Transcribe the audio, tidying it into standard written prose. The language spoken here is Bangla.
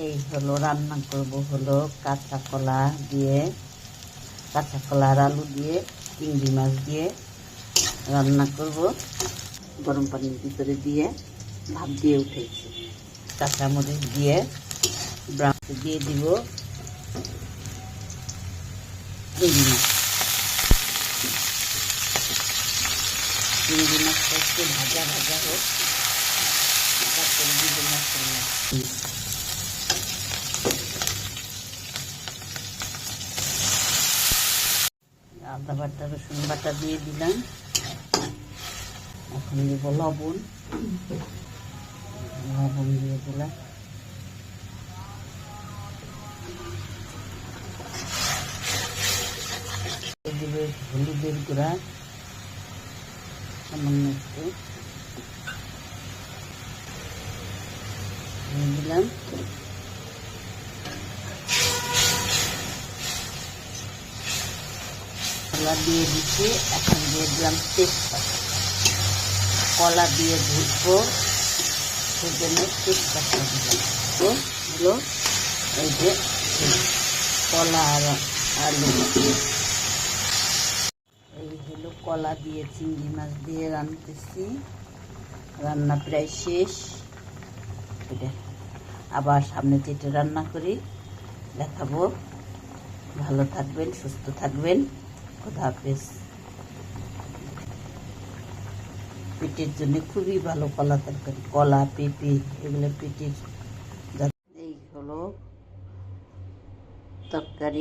এই হলো রান্না করব হলো কাঁচা কলা দিয়ে, কাঁচা কলা আর আলু দিয়ে চিংড়ি মাছ দিয়ে রান্না করব। গরম পানির ভিতরে দিয়ে ভাপ দিয়ে উঠেছি। কাঁচামরিচ দিয়ে ব্রাউন দিয়ে দিব চিংড়ি মাছ। চিংড়ি মাছটা একটু ভাজা ভাজা হোক, তারপরে দিব মশলা। আদা বাটা রসুন বাটা দিয়ে দিলাম। এখন দেবো লবণ, লবণ দিয়ে দিলাম। দেবে হলুদের গুঁড়া সামান্য একটু দিয়ে দিলাম। কলা দিয়ে দিচ্ছি, এখন দিয়ে দিলাম তেজপাতা। কলা দিয়ে ধুবো, সেজন্য তেজপাতা দিলাম। তো হলো এই যে কলা আর আলু, এই হলো কলা দিয়ে চিংড়ি মাছ দিয়ে রান্নতেছি। রান্না প্রায় শেষ। এটা আবার সামনে যেটা রান্না করি দেখাবো। ভালো থাকবেন, সুস্থ থাকবেন। খোদা হাফেজ। পেটের জন্য খুবই ভালো কলা তরকারি, কলা পেঁপে এগুলো পেটের। এই হলো তরকারি।